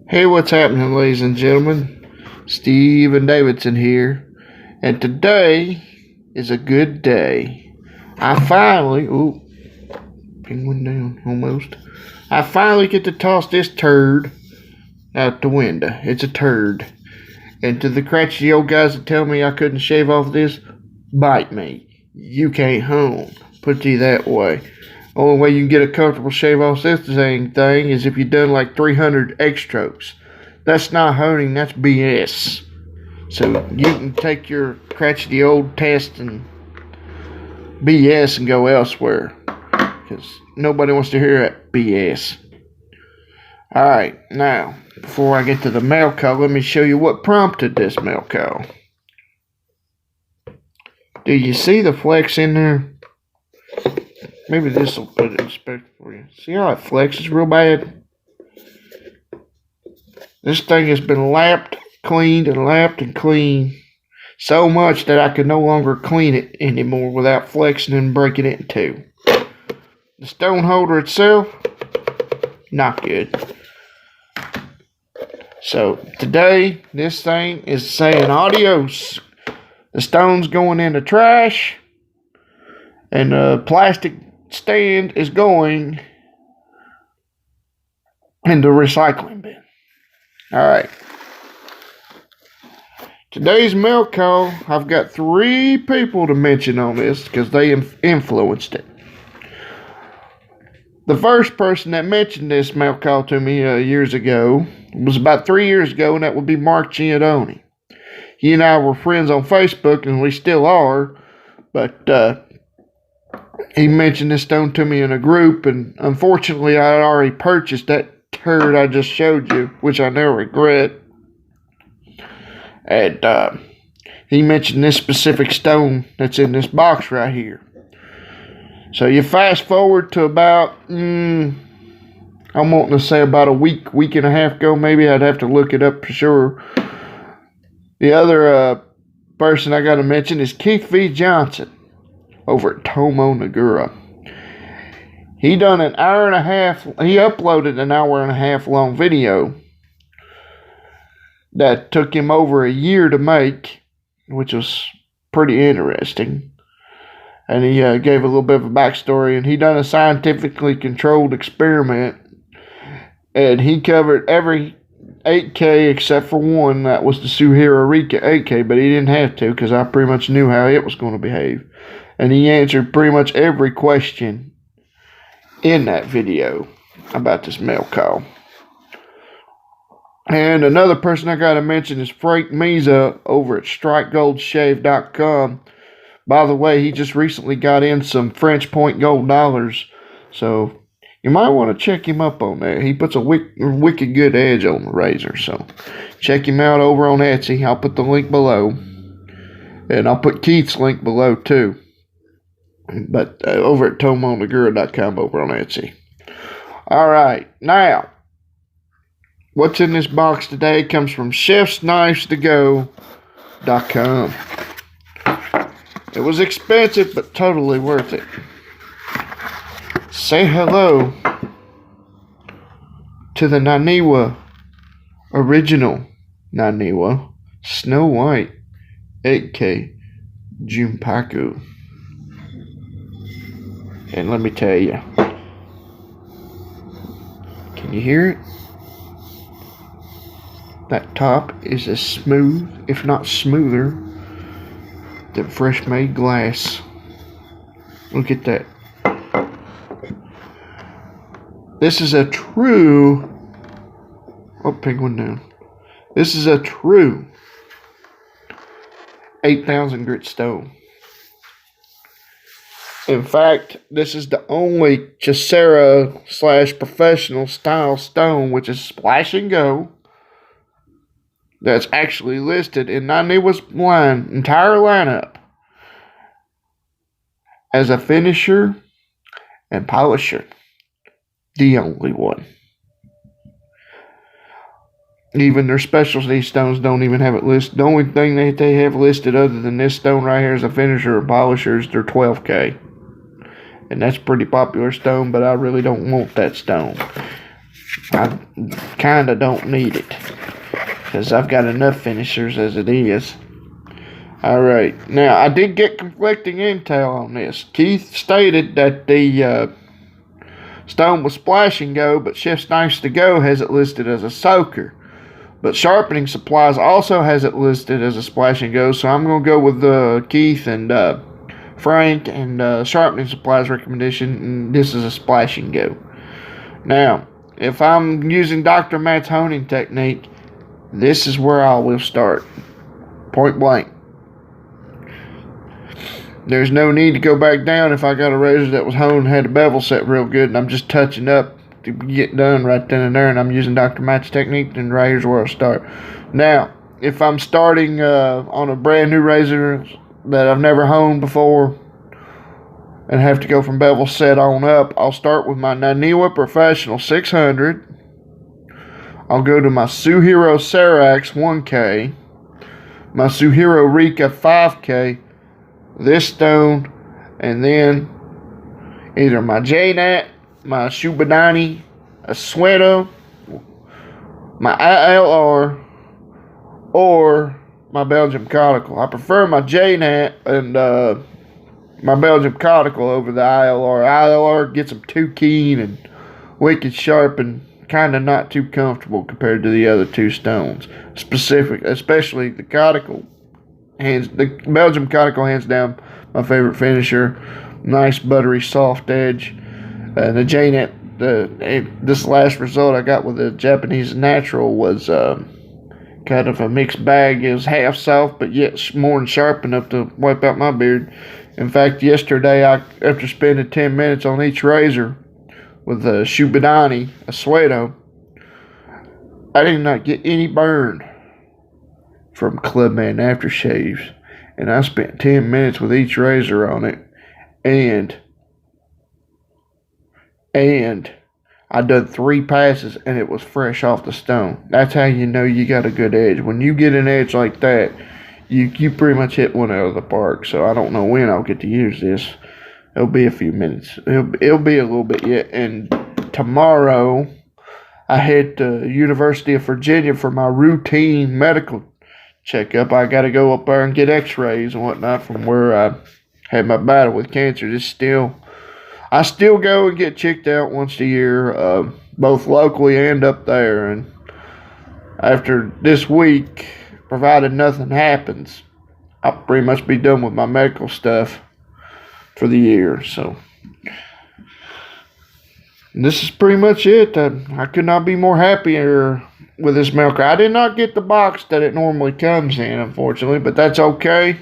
Hey, what's happening, ladies and gentlemen? Steven Davidson here, and today is a good day. Penguin down almost. I finally get to toss this turd out the window. It's a turd. And to the cratchy old guys that tell me I couldn't shave off this, bite me. You can't hone. Put it to you that way. Only way you can get a comfortable shave off this thing is if you've done like 300 egg strokes. That's not honing, that's BS. So you can take your cratchety old test and BS and go elsewhere. Because nobody wants to hear that BS. Alright, now, before I get to the mail call, let me show you what prompted this mail call. Do you see the flex in there? Maybe this will put it in perspective for you. See how it flexes real bad? This thing has been lapped, cleaned, and cleaned so much that I could no longer clean it anymore without flexing and breaking it in two. The stone holder itself, not good. So today, this thing is saying adios. The stone's going in the trash, and the plastic stand is going in the recycling bin. Alright. Today's mail call, I've got 3 people to mention on this because they influenced it. The first person that mentioned this mail call to me years ago was about 3 years ago, and that would be Mark Giannoni. He and I were friends on Facebook, and we still are, but he mentioned this stone to me in a group, and unfortunately I had already purchased that turd I just showed you, which I now regret. And he mentioned this specific stone that's in this box right here. So you fast forward to about, I'm wanting to say about a week and a half ago, maybe. I'd have to look it up for sure. The other person I got to mention is Keith V. Johnson over at TomoNagura. He done an hour and a half, he uploaded an hour and a half long video that took him over a year to make, which was pretty interesting. And he gave a little bit of a backstory, and he done a scientifically controlled experiment, and he covered every 8K except for one, that was the Suhira Rika 8K, but he didn't have to because I pretty much knew how it was going to behave. And he answered pretty much every question in that video about this mail call. And another person I got to mention is Frank Meza over at StrikeGoldShave.com. By the way, he just recently got in some French Point gold dollars, so you might want to check him up on there. He puts a wicked good edge on the razor, so check him out over on Etsy. I'll put the link below, and I'll put Keith's link below too. But over at TomoNagura.com over on Etsy. Alright, now, what's in this box today comes from ChefsKnifesToGo.com. It was expensive, but totally worth it. Say hello to the Naniwa, original Naniwa, Snow White 8K Junpaku. And let me tell you, can you hear it? That top is as smooth, if not smoother, than fresh made glass. Look at that. This is a true, penguin down. This is a true 8,000 grit stone. In fact, this is the only Chasera / professional style stone, which is splash and go, that's actually listed in Naniwa's entire lineup as a finisher and polisher. The only one. Even their specialty stones don't even have it listed. The only thing that they have listed other than this stone right here as a finisher or polisher is their 12K. And that's a pretty popular stone, but I really don't want that stone. I kind of don't need it because I've got enough finishers as it is. Alright, now I did get conflicting intel on this. Keith stated that the stone was splash and go, but Chef's Nice to Go has it listed as a soaker. But Sharpening Supplies also has it listed as a splash and go, so I'm going to go with Keith and Frank and Sharpening Supplies recommendation, and this is a splash and go. Now, if I'm using Dr. Matt's honing technique, this is where I will start. Point blank. There's no need to go back down if I got a razor that was honed and had the bevel set real good and I'm just touching up to get done right then and there, and I'm using Dr. Matt's technique, then right here's where I'll start. Now, if I'm starting on a brand new razor that I've never honed before and have to go from bevel set on up, I'll start with my Naniwa Professional 600. I'll go to my Suhiro Serax 1K, my Suhiro Rika 5K, this stone, and then either my Jnat, my Shubadani, a Suedo, my ILR, or my Belgium Conical. I prefer my Jnat and my Belgium Conical over the ILR. ILR gets them too keen and wicked sharp and kind of not too comfortable compared to the other two stones. Especially the Conical. The Belgium Conical, hands down, my favorite finisher. Nice buttery soft edge. The Jnat, this last result I got with the Japanese Natural was kind of a mixed bag. It was half soft, but yet more than sharp enough to wipe out my beard. In fact, yesterday, after spending 10 minutes on each razor with a Shubadani, a Suedo, I did not get any burn from Clubman aftershaves, and I spent 10 minutes with each razor on it, and I done 3 passes and it was fresh off the stone. That's how you know you got a good edge. When you get an edge like that, you pretty much hit one out of the park. So I don't know when I'll get to use this. It'll be a few minutes. It'll be a little bit yet. And tomorrow I head to University of Virginia for my routine medical checkup. I got to go up there and get x-rays and whatnot from where I had my battle with cancer. I still go and get checked out once a year, both locally and up there. And after this week, provided nothing happens, I'll pretty much be done with my medical stuff for the year. So this is pretty much it. I could not be more happier with this milker. I did not get the box that it normally comes in, unfortunately, but that's okay.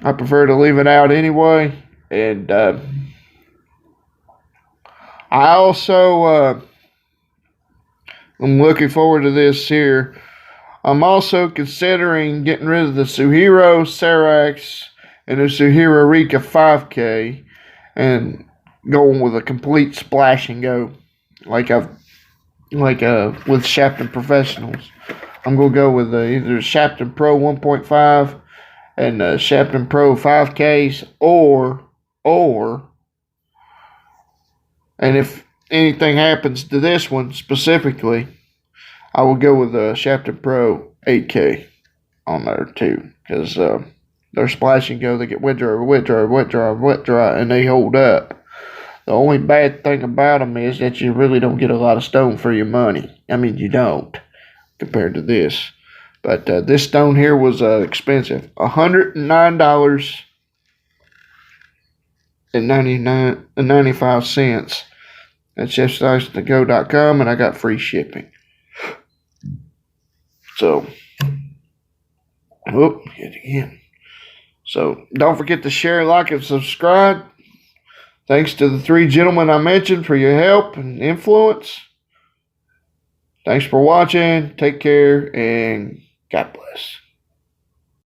I prefer to leave it out anyway. And I also I'm looking forward to this here. I'm also considering getting rid of the Suhiro Serax and the Suhiro Rika 5K and going with a complete splash and go like with Shapton Professionals. I'm going to go with either Shapton Pro 1.5 and Shapton Pro 5Ks or and if anything happens to this one specifically, I will go with the Shapton Pro 8K on there too, because they're splash and go. They get wet dry, and they hold up. The only bad thing about them is that you really don't get a lot of stone for your money. I mean, you don't compared to this. But this stone here was expensive, $109.95 at chefsnicetogo.com, and I got free shipping. So, hit again. So, don't forget to share, like, and subscribe. Thanks to the 3 gentlemen I mentioned for your help and influence. Thanks for watching. Take care, and God bless.